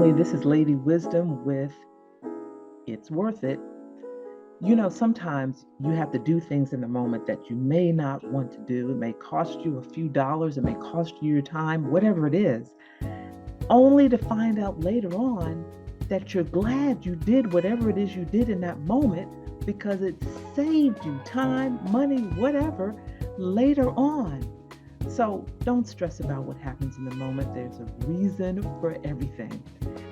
family. This is Lady Wisdom with It's Worth It. Sometimes you have to do things in the moment that you may not want to do. It may cost you a few dollars, it may cost you your time, whatever it is, only to find out later on that you're glad you did whatever it is you did in that moment because it saved you time, money, whatever later on. So don't stress about what happens in the moment. There's a reason for everything.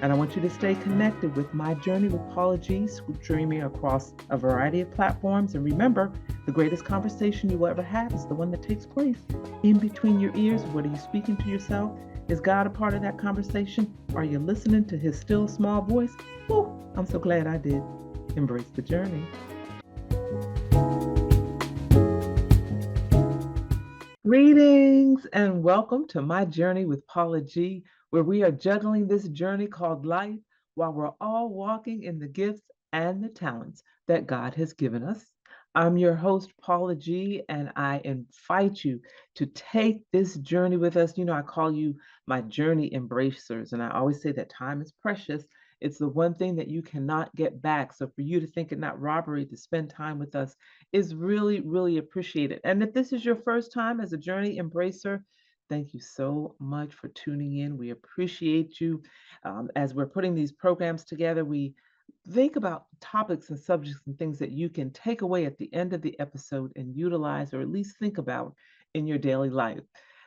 And I want you to stay connected with My Journey with Paula G, streaming across a variety of platforms. And remember, the greatest conversation you will ever have is the one that takes place in between your ears. What are you speaking to yourself? Is God a part of that conversation? Are you listening to his still small voice? Oh, I'm so glad I did. Embrace the journey. Greetings and welcome to My Journey with Paula G, where we are juggling this journey called life while we're all walking in the gifts and the talents that God has given us. I'm your host, Paula G, and I invite you to take this journey with us. I call you my journey embracers, and I always say that time is precious. It's the one thing that you cannot get back. So for you to think it not robbery to spend time with us is really, really appreciated. And if this is your first time as a journey embracer, thank you so much for tuning in. We appreciate you. As we're putting these programs together, we think about topics and subjects and things that you can take away at the end of the episode and utilize or at least think about in your daily life.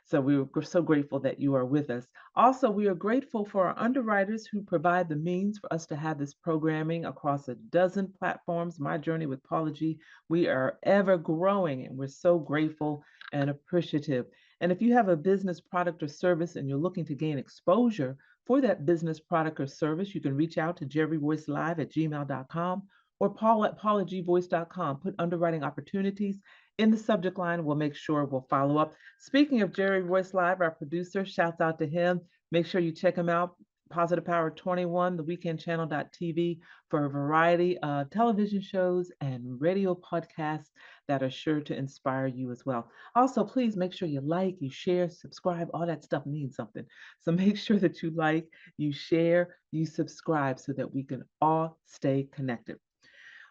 So we're so grateful that you are with us. Also, we are grateful for our underwriters who provide the means for us to have this programming across a dozen platforms. My Journey with Paula G. We are ever growing and we're so grateful and appreciative. And if you have a business product or service and you're looking to gain exposure for that business product or service, you can reach out to jerryvoicelive@gmail.com or paul@paulagvoice.com. Put underwriting opportunities in the subject line. We'll make sure we'll follow up. Speaking of Jerry Voice Live, our producer, shouts out to him. Make sure you check him out. Positive Power 21, the weekend channel.tv for a variety of television shows and radio podcasts that are sure to inspire you as well. Also, please make sure you like, you share, subscribe. All that stuff means something. So make sure that you like, you share, you subscribe so that we can all stay connected.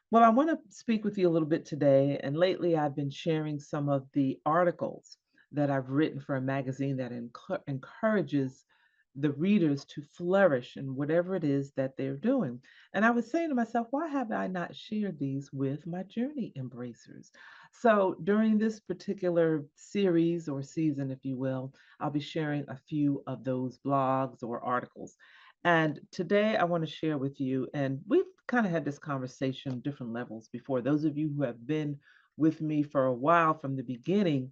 Well, I want to speak with you a little bit today. And lately, I've been sharing some of the articles that I've written for a magazine that encourages the readers to flourish in whatever it is that they're doing. And I was saying to myself, why have I not shared these with my journey embracers? So during this particular series or season, if you will, I'll be sharing a few of those blogs or articles. And today I want to share with you, and we've kind of had this conversation on different levels before. Those of you who have been with me for a while from the beginning,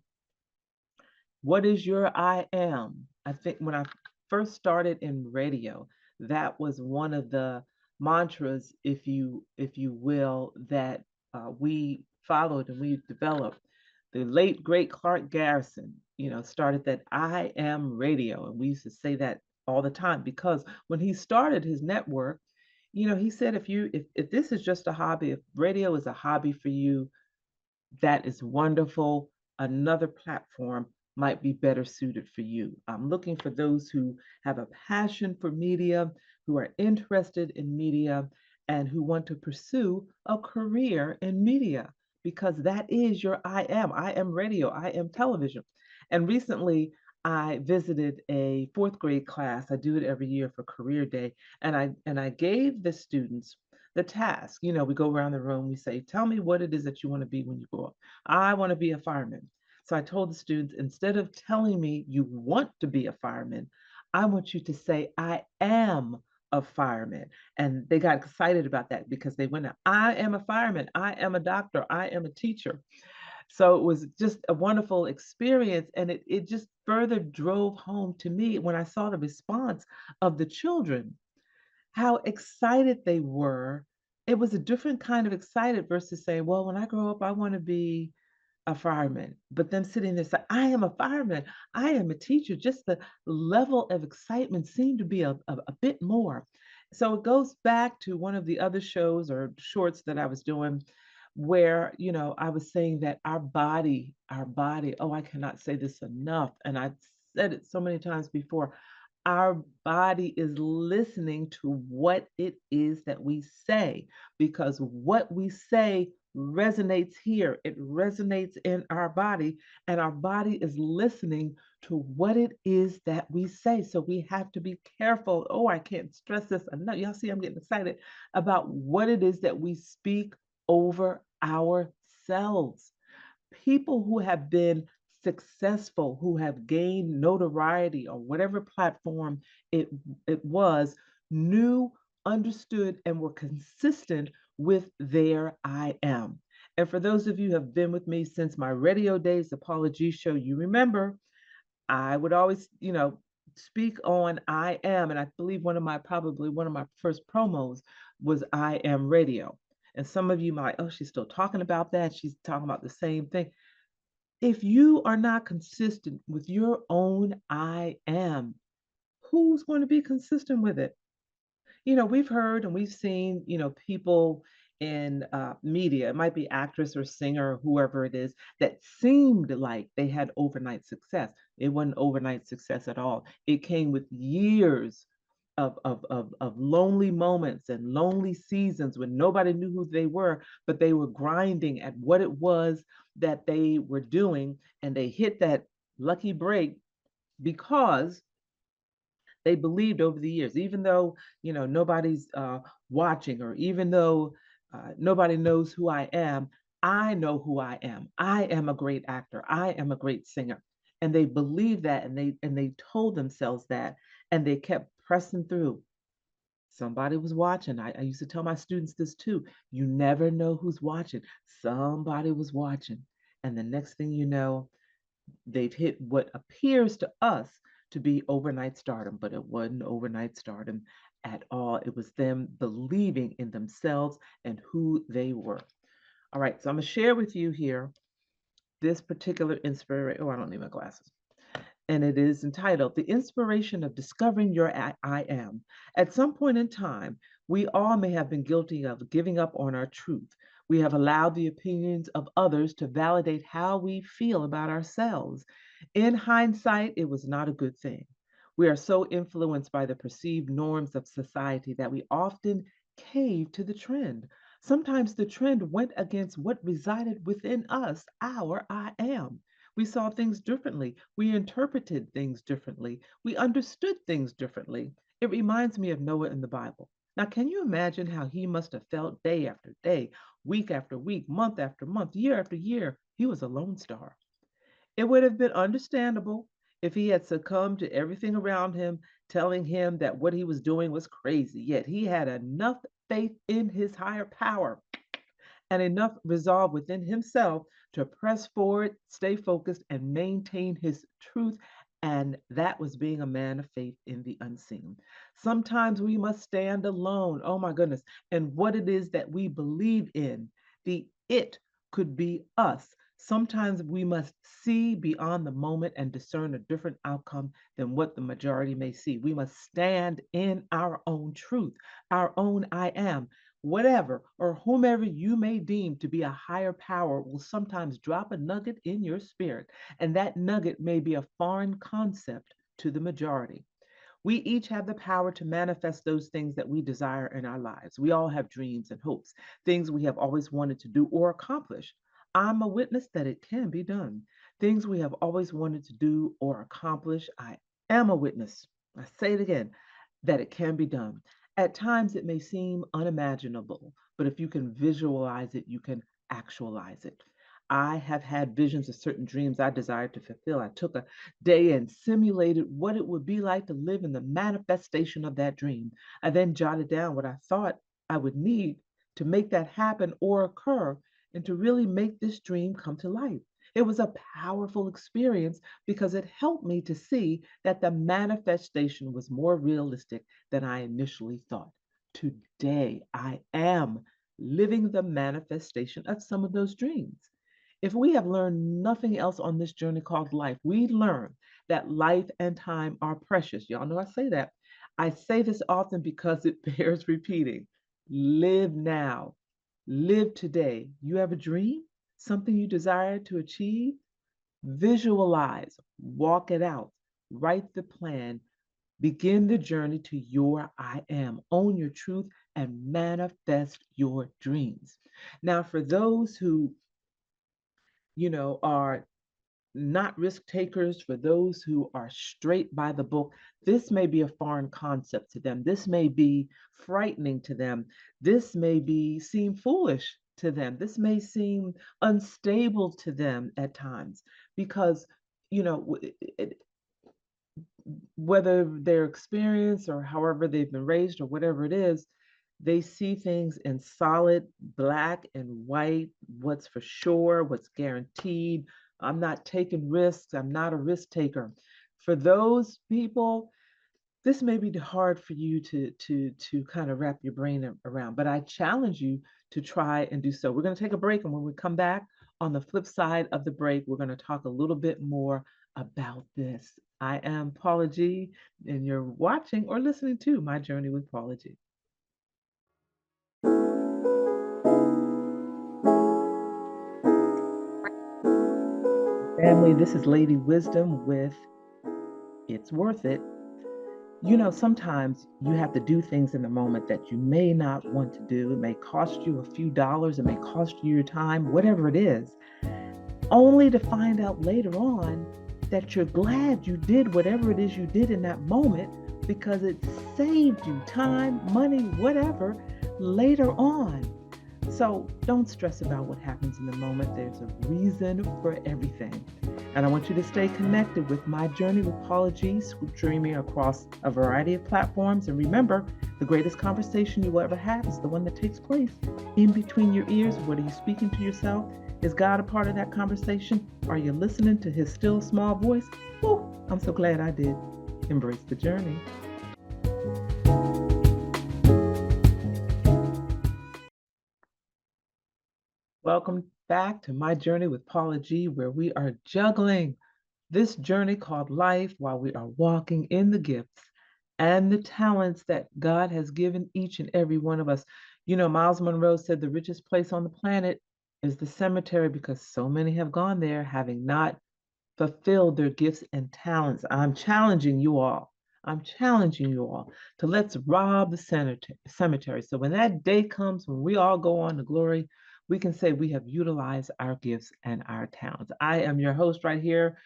what is your I am? I think when I first started in radio, that was one of the mantras, if you will, that we followed and we developed. The late great Clark Garrison, started that I am radio, and we used to say that all the time because when he started his network, he said if this is just a hobby, if radio is a hobby for you, that is wonderful. Another platform might be better suited for you. I'm looking for those who have a passion for media, who are interested in media, and who want to pursue a career in media because that is your I am. I am radio, I am television. And recently, I visited a fourth grade class. I do it every year for Career Day, and I gave the students the task. We go around the room, we say, tell me what it is that you want to be when you grow up. I want to be a fireman. So I told the students, instead of telling me you want to be a fireman, I want you to say, I am a fireman. And they got excited about that because they went, I am a fireman, I am a doctor, I am a teacher. So it was just a wonderful experience. And it just further drove home to me when I saw the response of the children, how excited they were. It was a different kind of excited versus saying, well, when I grow up, I want to be a fireman. But then sitting there saying, I am a fireman, I am a teacher, just the level of excitement seemed to be a bit more. So it goes back to one of the other shows or shorts that I was doing where, I was saying that our body, oh, I cannot say this enough. And I've said it so many times before. our body is listening to what it is that we say, because what we say resonates here. It resonates in our body, and our body is listening to what it is that we say. So we have to be careful. Oh, I can't stress this enough. Y'all see, I'm getting excited about what it is that we speak over ourselves. People who have been successful, who have gained notoriety or whatever platform it it was, knew, understood, and were consistent with their I am. And for those of you who have been with me since my radio days, the Paula G Show, you remember I would always, speak on I am. And I believe probably one of my first promos was I am radio. And some of you might, oh, she's still talking about that. She's talking about the same thing. If you are not consistent with your own I am, who's going to be consistent with it? We've heard and we've seen, people in media, it might be actress or singer or whoever it is, that seemed like they had overnight success. It wasn't overnight success at all. It came with years of lonely moments and lonely seasons when nobody knew who they were, but they were grinding at what it was that they were doing, and they hit that lucky break because they believed over the years, even though nobody's watching, or even though nobody knows who I know who I am. I am a great actor. I am a great singer. And they believed that, and they told themselves that, and they kept pressing through. Somebody was watching. I used to tell my students this too. You never know who's watching. Somebody was watching. And the next thing you know, they've hit what appears to us to be overnight stardom, but it wasn't overnight stardom at all. It was them believing in themselves and who they were. All right, so I'm going to share with you here this particular inspiration. Oh, I don't need my glasses. And it is entitled The Inspiration of Discovering Your I Am. At some point in time, we all may have been guilty of giving up on our truth. We have allowed the opinions of others to validate how we feel about ourselves. In hindsight, it was not a good thing. We are so influenced by the perceived norms of society that we often cave to the trend. Sometimes the trend went against what resided within us, our I am. We saw things differently. We interpreted things differently. We understood things differently. It reminds me of Noah in the Bible. Now, can you imagine how he must have felt day after day, week after week, month after month, year after year? He was a lone star. It would have been understandable if he had succumbed to everything around him telling him that what he was doing was crazy. Yet he had enough faith in his higher power and enough resolve within himself to press forward, stay focused, and maintain his truth. And that was being a man of faith in the unseen. Sometimes we must stand alone. Oh my goodness. And what it is that we believe in, the it could be us. Sometimes we must see beyond the moment and discern a different outcome than what the majority may see. We must stand in our own truth, our own I am. Whatever or whomever you may deem to be a higher power will sometimes drop a nugget in your spirit, and that nugget may be a foreign concept to the majority. We each have the power to manifest those things that we desire in our lives. We all have dreams and hopes, things we have always wanted to do or accomplish. I'm a witness that it can be done. Things we have always wanted to do or accomplish, I am a witness. I say it again, that it can be done. At times it may seem unimaginable, but if you can visualize it, you can actualize it. I have had visions of certain dreams I desired to fulfill. I took a day and simulated what it would be like to live in the manifestation of that dream. I then jotted down what I thought I would need to make that happen or occur, and to really make this dream come to life. It was a powerful experience because it helped me to see that the manifestation was more realistic than I initially thought. Today, I am living the manifestation of some of those dreams. If we have learned nothing else on this journey called life, we learn that life and time are precious. Y'all know I say that. I say this often because it bears repeating. Live now. Live today. You have a dream? Something you desire to achieve? Visualize, walk it out, write the plan, Begin the journey to your I am. Own your truth and manifest your dreams. Now, for those who, are not risk takers, for those who are straight by the book, this may be a foreign concept to them. This may be frightening to them. This may be seem foolish to them. This may seem unstable to them at times because, you know, whether their experience or however they've been raised or whatever it is, they see things in solid black and white, what's for sure, what's guaranteed. I'm not taking risks. I'm not a risk taker. For those people, this may be hard for you to kind of wrap your brain around, but I challenge you to try and do so. We're going to take a break, and when we come back, on the flip side of the break, we're going to talk a little bit more about this. I am Paula G, and you're watching or listening to My Journey with Paula G. Family, this is Lady Wisdom with It's Worth It. Sometimes you have to do things in the moment that you may not want to do. It may cost you a few dollars, it may cost you your time, whatever it is, only to find out later on that you're glad you did whatever it is you did in that moment because it saved you time, money, whatever later on. So don't stress about what happens in the moment. There's a reason for everything. And I want you to stay connected with My Journey with Paula G, streaming across a variety of platforms. And remember, the greatest conversation you will ever have is the one that takes place in between your ears. What are you speaking to yourself? Is God a part of that conversation? Are you listening to his still small voice? Oh, I'm so glad I did. Embrace the journey. Welcome back to My Journey with Paula G, where we are juggling this journey called life while we are walking in the gifts and the talents that God has given each and every one of us. Miles Monroe said the richest place on the planet is the cemetery because so many have gone there having not fulfilled their gifts and talents. I'm challenging you all. I'm challenging you all to let's rob the cemetery. So when that day comes, when we all go on to glory, we can say we have utilized our gifts and our talents. I am your host right here,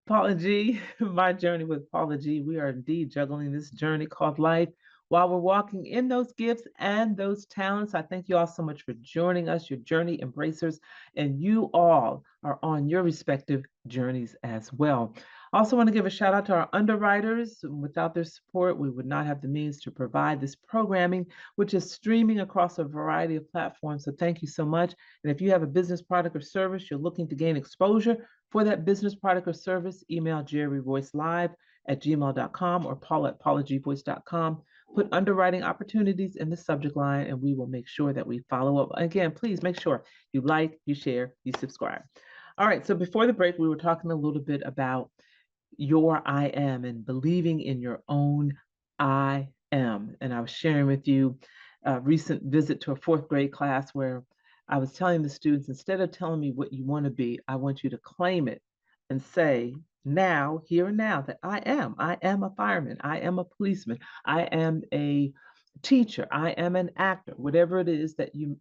Paula G, My Journey with Paula G. We are indeed juggling this journey called life while we're walking in those gifts and those talents. I thank you all so much for joining us, your journey embracers, and you all are on your respective journeys as well. I also want to give a shout out to our underwriters. Without their support, we would not have the means to provide this programming, which is streaming across a variety of platforms. So thank you so much. And if you have a business product or service you're looking to gain exposure, for that business product or service, email jerryvoicelive@gmail.com or paula@paulagvoice.com. Put underwriting opportunities in the subject line and we will make sure that we follow up. Again, please make sure you like, you share, you subscribe. All right, so before the break, we were talking a little bit about your I am and believing in your own I am. And I was sharing with you a recent visit to a fourth grade class where I was telling the students, instead of telling me what you want to be, I want you to claim it and say, now, here and now, that I am. I am a fireman. I am a policeman. I am a teacher. I am an actor. Whatever it is that you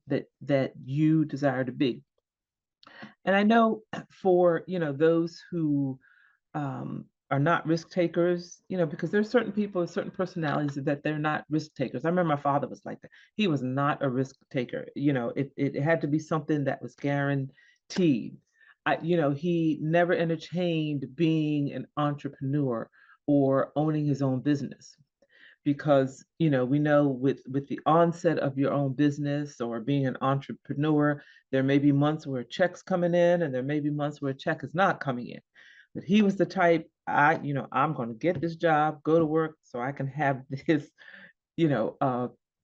desire to be. And I know for those who are not risk takers, because there's certain people, certain personalities that they're not risk takers. I remember my father was like that. He was not a risk taker. It had to be something that was guaranteed. He never entertained being an entrepreneur or owning his own business because we know with the onset of your own business or being an entrepreneur, there may be months where checks coming in and there may be months where a check is not coming in. But he was the type, I'm going to get this job, go to work so I can have this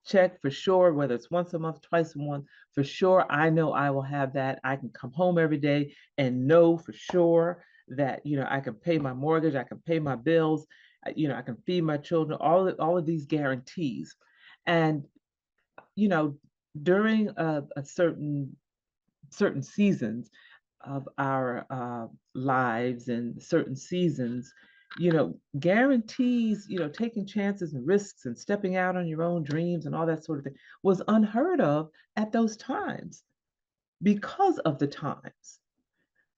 check for sure, whether it's once a month, twice a month, for sure. I know I will have that. I can come home every day and know for sure that I can pay my mortgage, I can pay my bills, I can feed my children, all of these guarantees. And during a certain seasons of our lives and certain seasons, guarantees, taking chances and risks and stepping out on your own dreams and all that sort of thing was unheard of at those times because of the times.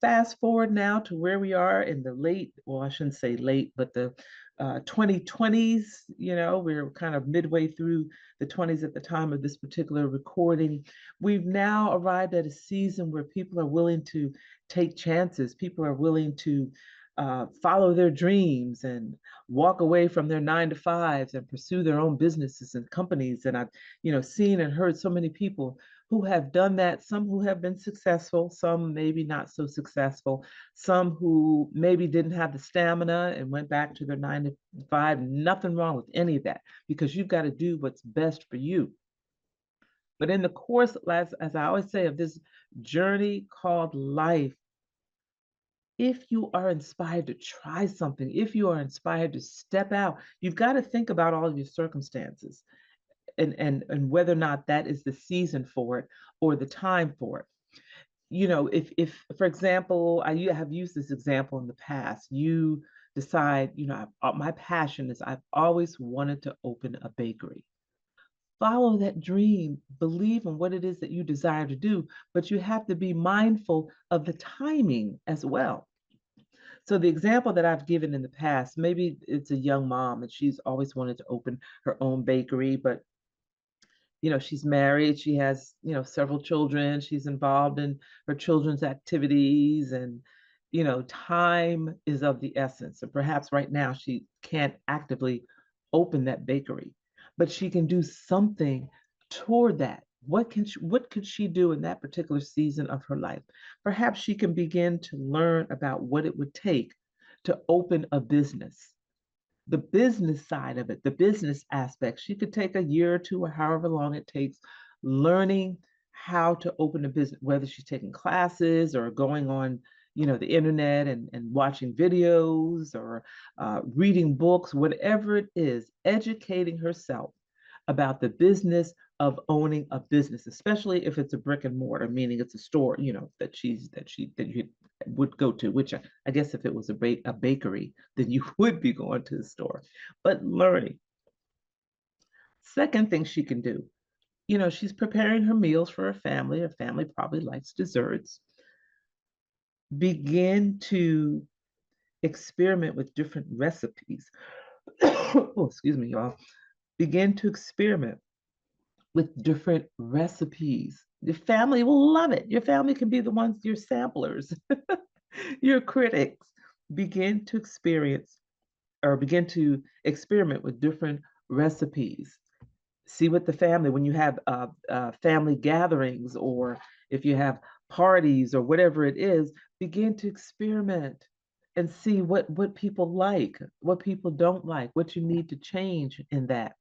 Fast forward now to where we are in the late, well, I shouldn't say late, but the 2020s, we're kind of midway through the 20s at the time of this particular recording. We've now arrived at a season where people are willing to take chances. People are willing to follow their dreams and walk away from their 9 to 5s and pursue their own businesses and companies. And I've, seen and heard so many people who have done that, some who have been successful, some maybe not so successful, some who maybe didn't have the stamina and went back to their 9 to 5. Nothing wrong with any of that, because you've got to do what's best for you. But in the course, as I always say, of this journey called life, if you are inspired to try something, if you are inspired to step out, you've got to think about all of your circumstances and whether or not that is the season for it or the time for it. If for example, I have used this example in the past, you decide, my passion is I've always wanted to open a bakery. Follow that dream, believe in what it is that you desire to do, but you have to be mindful of the timing as well. So the example that I've given in the past, maybe it's a young mom and she's always wanted to open her own bakery, but she's married, she has, several children, she's involved in her children's activities, and, time is of the essence. And perhaps right now she can't actively open that bakery, but she can do something toward that. What could she do in that particular season of her life? Perhaps she can begin to learn about what it would take to open a business, the business side of it, the business aspect. She could take a year or two or however long it takes learning how to open a business, whether she's taking classes or going on, the internet and watching videos or reading books, whatever it is, educating herself about the business of owning a business, especially if it's a brick and mortar, meaning it's a store, that you would go to, which I guess if it was a bakery, then you would be going to the store. But learning. Second thing she can do, she's preparing her meals for her family. Her family probably likes desserts. Begin to experiment with different recipes. Oh, excuse me, y'all. Begin to experiment with different recipes. Your family will love it. Your family can be the ones, your samplers, your critics. Begin to begin to experiment with different recipes. See what the family, when you have family gatherings, or if you have parties or whatever it is, begin to experiment and see what people like, what people don't like, what you need to change in that.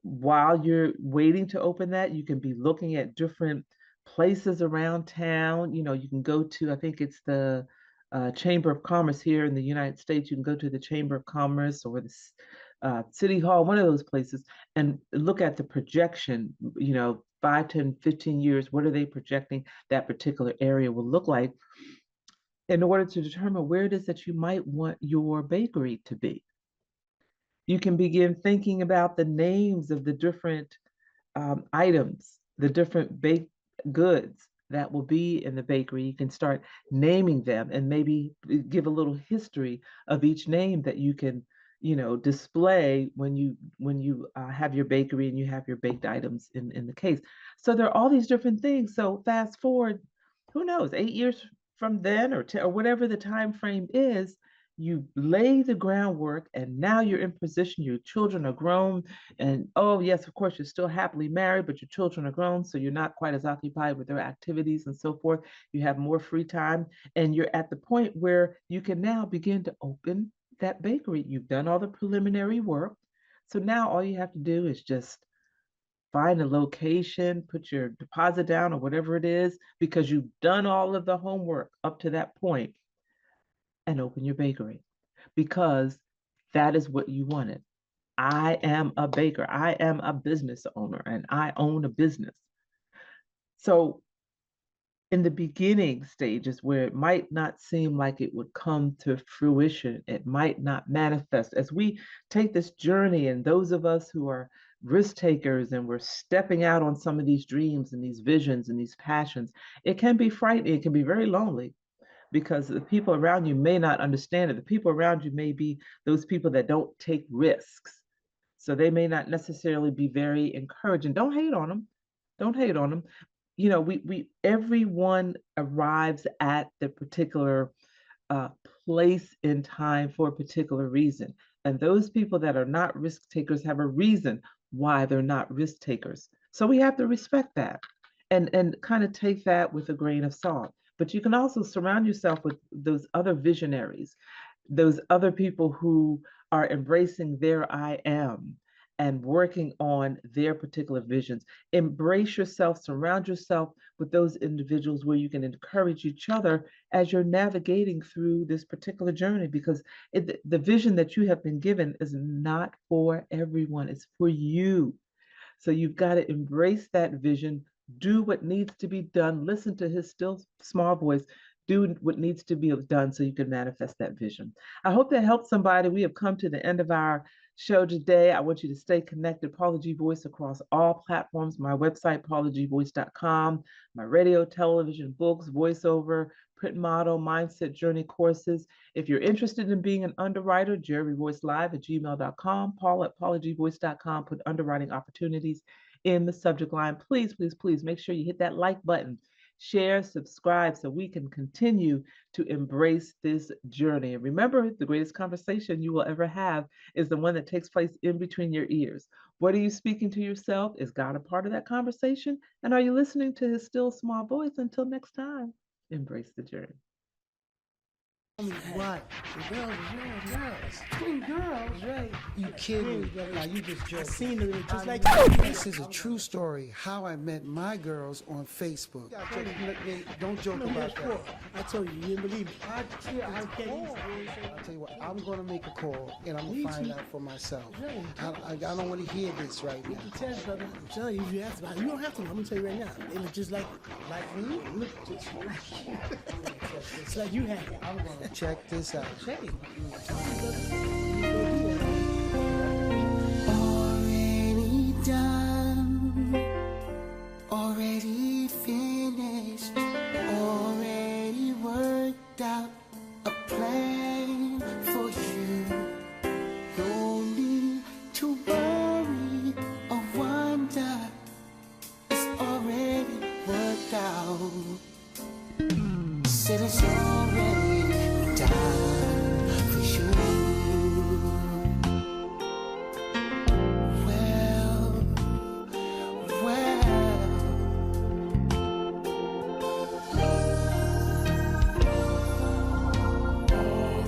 While you're waiting to open that, you can be looking at different places around town. You can go to, I think it's the Chamber of Commerce here in the United States. You can go to the Chamber of Commerce or the City Hall, one of those places, and look at the projection, 5, 10, 15 years, what are they projecting that particular area will look like, in order to determine where it is that you might want your bakery to be. You can begin thinking about the names of the different items, the different baked goods that will be in the bakery. You can start naming them and maybe give a little history of each name that you can, display when you have your bakery and you have your baked items in the case. So there are all these different things. So fast forward, who knows, 8 years from then, or whatever the time frame is, you lay the groundwork, and now you're in position. Your children are grown, and oh yes, of course, you're still happily married, but your children are grown, so you're not quite as occupied with their activities and so forth. You have more free time, and you're at the point where you can now begin to open that bakery. You've done all the preliminary work, so now all you have to do is just find a location, put your deposit down or whatever it is, because you've done all of the homework up to that point, and open your bakery, because that is what you wanted. I am a baker. I am a business owner, and I own a business. So in the beginning stages where it might not seem like it would come to fruition, it might not manifest. As we take this journey, and those of us who are risk takers and we're stepping out on some of these dreams and these visions and these passions, it can be frightening, it can be very lonely because the people around you may not understand it. The people around you may be those people that don't take risks. So they may not necessarily be very encouraging. Don't hate on them. Don't hate on them. We everyone arrives at the particular uh, place in time for a particular reason. And those people that are not risk takers have a reason why they're not risk takers. So we have to respect that and kind of take that with a grain of salt. But you can also surround yourself with those other visionaries, those other people who are embracing their I am and working on their particular visions. Embrace yourself, surround yourself with those individuals where you can encourage each other as you're navigating through this particular journey, because the vision that you have been given is not for everyone, it's for you. So you've got to embrace that vision, do what needs to be done, listen to his still small voice, do what needs to be done so you can manifest that vision. I hope that helps somebody. We have come to the end of our show today. I want you to stay connected. Paula G Voice across all platforms. My website, paulagvoice.com, my radio, television, books, voiceover, print model, mindset journey courses. If you're interested in being an underwriter, jerryvoicelive@gmail.com, paul@paulagvoice.com, put underwriting opportunities in the subject line. Please, please, please make sure you hit that like button, share, subscribe so we can continue to embrace this journey. And remember, the greatest conversation you will ever have is the one that takes place in between your ears. What are you speaking to yourself? Is God a part of that conversation? And are you listening to his still small voice? Until next time, embrace the journey. What? The girls. Twin girls, right? You kidding me? Now you just joking. I seen them just like this is a true story. How I met my girls on Facebook. Don't joke about that. I told you, you didn't believe me. I'll tell you what, I'm gonna make a call and I'm gonna find out for myself. I don't want to hear this right now. I'm telling you, you have to. You don't have to. I'm gonna tell you right now. It was just like me. Look just like you. It's like you had it. I'm gonna check this out. Check it. Already done, already finished, already worked out a plan for you. No need to worry or wonder, it's already worked out. Said it's already done for you. Well,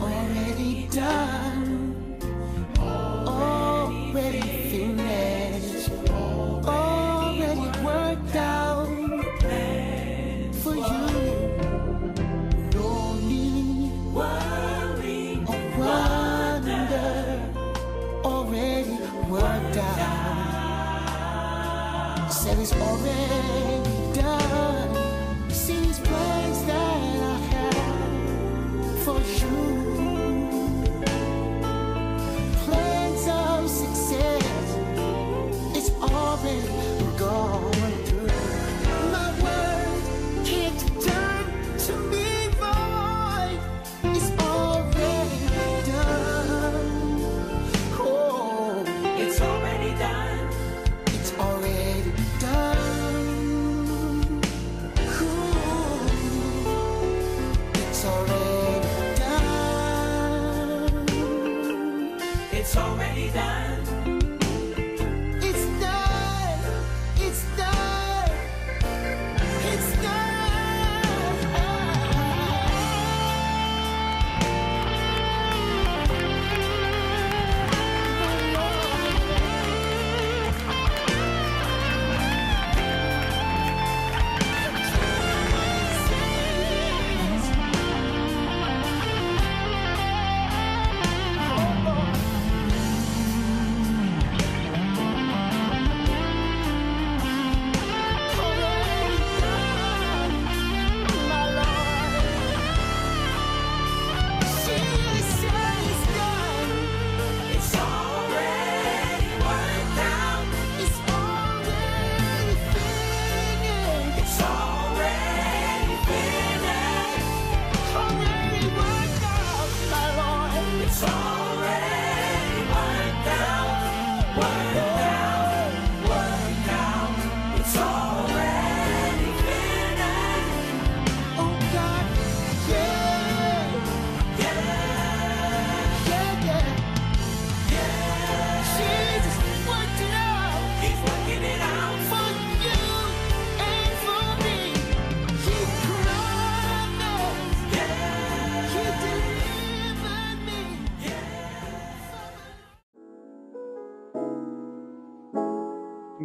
already done, already finished, already worked out for you. Worked out. Said it's already done. See these plans that I have for you. Plans of success. It's already gone through. My word can't turn to me void. It's already done. It's already done. It's already done. Ooh.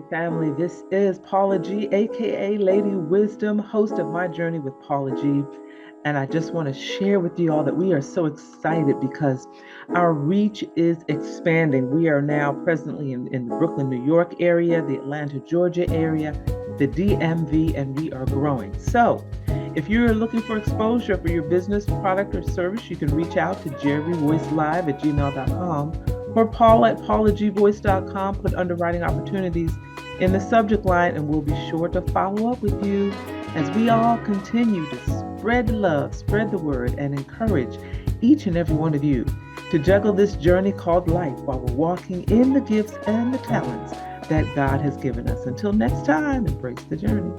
family. This is Paula G, aka Lady Wisdom, host of My Journey with Paula G. And I just want to share with you all that we are so excited because our reach is expanding. We are now presently in the Brooklyn, New York area, the Atlanta, Georgia area, the DMV, and we are growing. So if you're looking for exposure for your business, product, or service, you can reach out to jerryvoicelive@gmail.com or Paula at paulagvoice.com. Put underwriting opportunities in the subject line, and we'll be sure to follow up with you as we all continue to spread love, spread the word, and encourage each and every one of you to juggle this journey called life while we're walking in the gifts and the talents that God has given us. Until next time, embrace the journey.